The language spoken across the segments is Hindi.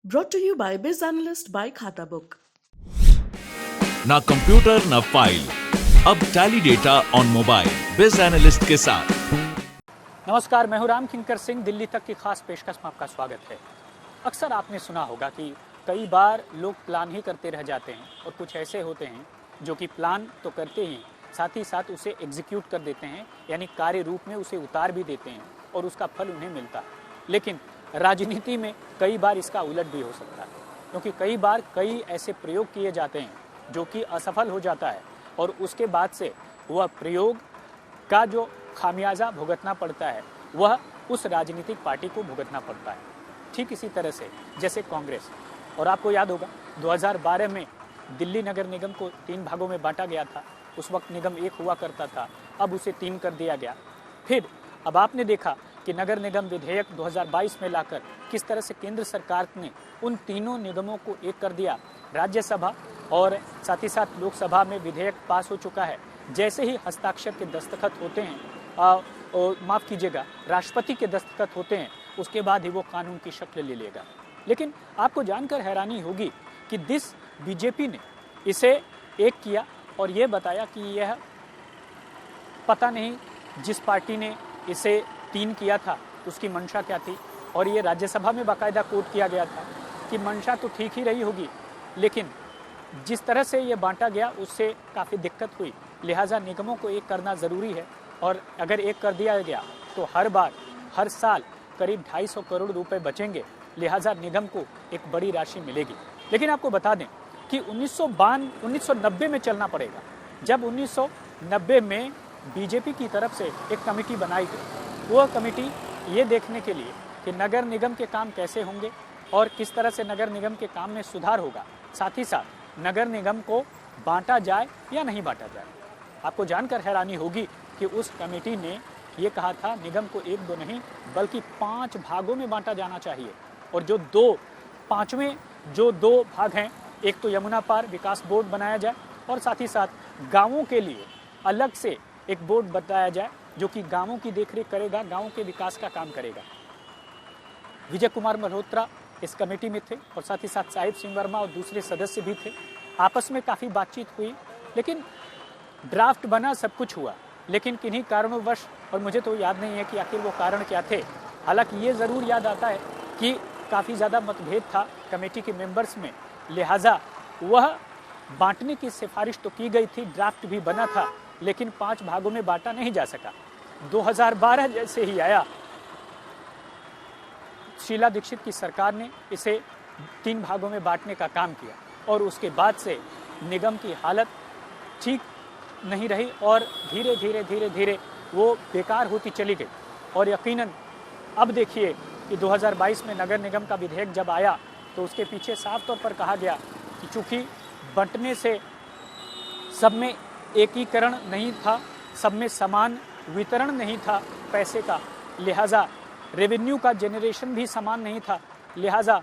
Brought to you by Biz Analyst by खाता बुक। ना कंप्यूटर ना फाइल, अब टैली डेटा ऑन मोबाइल बिज एनालिस्ट के साथ। नमस्कार, मैं हूं राम किंकर सिंह। दिल्ली तक की खास पेशकश में आपका स्वागत है। अक्सर आपने सुना होगा कि कई बार लोग प्लान ही करते रह जाते हैं और कुछ ऐसे होते हैं जो कि प्लान तो करते ही साथ ही साथ उसे एग्जीक्यूट कर देते हैं, यानी कार्य रूप में उसे उतार भी देते हैं और उसका फल उन्हें मिलता है। लेकिन राजनीति में कई बार इसका उलट भी हो सकता है, क्योंकि कई बार कई ऐसे प्रयोग किए जाते हैं जो कि असफल हो जाता है और उसके बाद से वह प्रयोग का जो खामियाजा भुगतना पड़ता है वह उस राजनीतिक पार्टी को भुगतना पड़ता है। ठीक इसी तरह से जैसे कांग्रेस, और आपको याद होगा 2012 में दिल्ली नगर निगम को 3 भागों में बांटा गया था। उस वक्त निगम 1 हुआ करता था, अब उसे 3 कर दिया गया। फिर अब आपने देखा कि नगर निगम विधेयक 2022 में लाकर किस तरह से केंद्र सरकार ने उन तीनों निगमों को 1 कर दिया। राज्यसभा और साथ ही साथ लोकसभा में विधेयक पास हो चुका है। जैसे ही हस्ताक्षर के दस्तखत होते हैं, माफ़ कीजिएगा, राष्ट्रपति के दस्तखत होते हैं, उसके बाद ही वो कानून की शक्ल ले लेगा। लेकिन आपको जानकर हैरानी होगी कि बीजेपी ने इसे 1 किया और ये बताया कि यह पता नहीं जिस पार्टी ने इसे 3 किया था उसकी मंशा क्या थी। और ये राज्यसभा में बाकायदा कोट किया गया था कि मंशा तो ठीक ही रही होगी, लेकिन जिस तरह से ये बांटा गया उससे काफ़ी दिक्कत हुई। लिहाजा निगमों को 1 करना ज़रूरी है, और अगर 1 कर दिया गया तो हर साल करीब 250 करोड़ रुपए बचेंगे। लिहाजा निगम को एक बड़ी राशि मिलेगी। लेकिन आपको बता दें कि 1990 में चलना पड़ेगा, जब 1990 में बीजेपी की तरफ से एक कमेटी बनाई गई। वह कमेटी ये देखने के लिए कि नगर निगम के काम कैसे होंगे और किस तरह से नगर निगम के काम में सुधार होगा, साथ ही साथ नगर निगम को बांटा जाए या नहीं बांटा जाए। आपको जानकर हैरानी होगी कि उस कमेटी ने ये कहा था निगम को 1-2 नहीं बल्कि 5 भागों में बांटा जाना चाहिए। और जो 2 भाग हैं, एक तो यमुना पार विकास बोर्ड बनाया जाए और साथ ही साथ गाँवों के लिए अलग से एक बोर्ड बताया जाए जो कि गाँवों की देखरेख करेगा, गाँव के विकास का काम करेगा। विजय कुमार मल्होत्रा इस कमेटी में थे और साथ ही साथ साहिब सिंह वर्मा और दूसरे सदस्य भी थे। आपस में काफ़ी बातचीत हुई, लेकिन ड्राफ्ट बना, सब कुछ हुआ, लेकिन किन्हीं कारणोंवश, और मुझे तो याद नहीं है कि आखिर वो कारण क्या थे। हालांकि ये ज़रूर याद आता है कि काफ़ी ज़्यादा मतभेद था कमेटी के मेंबर्स में। लिहाजा वह बांटने की सिफारिश तो की गई थी, ड्राफ्ट भी बना था, लेकिन 5 भागों में बांटा नहीं जा सका। 2012 जैसे ही आया, शीला दीक्षित की सरकार ने इसे 3 भागों में बांटने का काम किया और उसके बाद से निगम की हालत ठीक नहीं रही और धीरे धीरे वो बेकार होती चली गई। और यकीनन अब देखिए कि 2022 में नगर निगम का विधेयक जब आया तो उसके पीछे साफ तौर पर कहा गया कि चूँकि बंटने से सब में एकीकरण नहीं था, सब में समान वितरण नहीं था पैसे का, लिहाजा रेवेन्यू का जनरेशन भी समान नहीं था। लिहाजा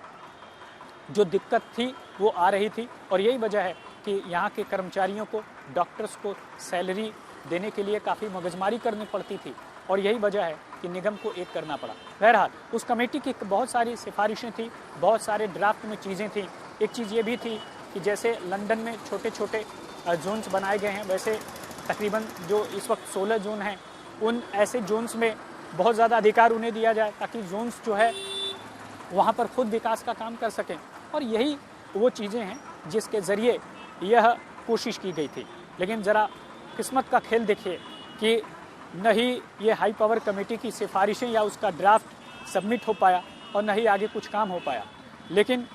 जो दिक्कत थी वो आ रही थी और यही वजह है कि यहाँ के कर्मचारियों को, डॉक्टर्स को सैलरी देने के लिए काफ़ी मगजमारी करनी पड़ती थी और यही वजह है कि निगम को 1 करना पड़ा। बहरहाल उस कमेटी की बहुत सारी सिफारिशें थी, बहुत सारे ड्राफ्ट में चीज़ें थी। एक चीज़ ये भी थी कि जैसे लंदन में छोटे छोटे जोन्स बनाए गए हैं, वैसे तकरीबन जो इस वक्त 16 जोन हैं, उन ऐसे जोन्स में बहुत ज़्यादा अधिकार उन्हें दिया जाए ताकि जोन्स जो है वहाँ पर खुद विकास का काम कर सकें। और यही वो चीज़ें हैं जिसके ज़रिए यह कोशिश की गई थी। लेकिन ज़रा किस्मत का खेल देखिए कि न ही ये हाई पावर कमेटी की सिफारिशें या उसका ड्राफ्ट सबमिट हो पाया और न ही आगे कुछ काम हो पाया। लेकिन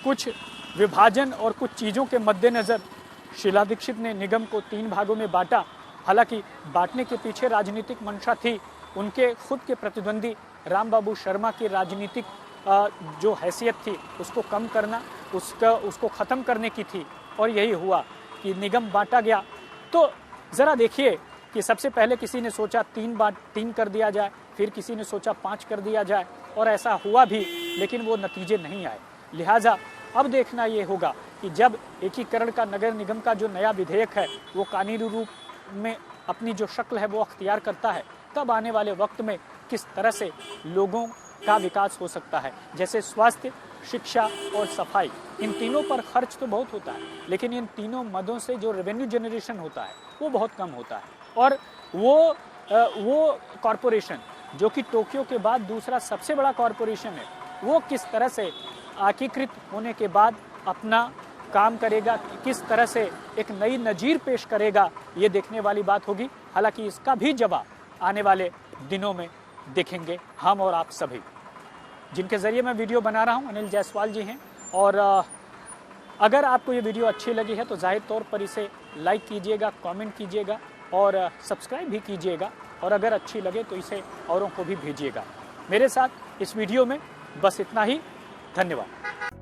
कुछ विभाजन और कुछ चीज़ों के मद्देनज़र शीला दीक्षित ने निगम को 3 भागों में बांटा। हालांकि बांटने के पीछे राजनीतिक मंशा थी, उनके खुद के प्रतिद्वंदी रामबाबू शर्मा की राजनीतिक जो हैसियत थी उसको कम करना, उसको ख़त्म करने की थी। और यही हुआ कि निगम बांटा गया। तो ज़रा देखिए कि सबसे पहले किसी ने सोचा 3 कर दिया जाए, फिर किसी ने सोचा 5 कर दिया जाए और ऐसा हुआ भी, लेकिन वो नतीजे नहीं आए। लिहाजा अब देखना ये होगा कि जब एकीकरण का नगर निगम का जो नया विधेयक है वो कानूनी रूप में अपनी जो शक्ल है वो अख्तियार करता है, तब आने वाले वक्त में किस तरह से लोगों का विकास हो सकता है। जैसे स्वास्थ्य, शिक्षा और सफाई, इन तीनों पर खर्च तो बहुत होता है, लेकिन इन तीनों मदों से जो रेवेन्यू जनरेशन होता है वो बहुत कम होता है। और वो कॉरपोरेशन जो कि टोक्यो के बाद दूसरा सबसे बड़ा कॉरपोरेशन है, वो किस तरह से एकीकृत होने के बाद अपना काम करेगा, किस तरह से एक नई नज़ीर पेश करेगा, ये देखने वाली बात होगी। हालांकि इसका भी जवाब आने वाले दिनों में देखेंगे हम और आप सभी। जिनके ज़रिए मैं वीडियो बना रहा हूँ अनिल जायसवाल जी हैं, और अगर आपको ये वीडियो अच्छी लगी है तो जाहिर तौर पर इसे लाइक कीजिएगा, कमेंट कीजिएगा और सब्सक्राइब भी कीजिएगा, और अगर अच्छी लगे तो इसे औरों को भी भेजिएगा। मेरे साथ इस वीडियो में बस इतना ही। धन्यवाद।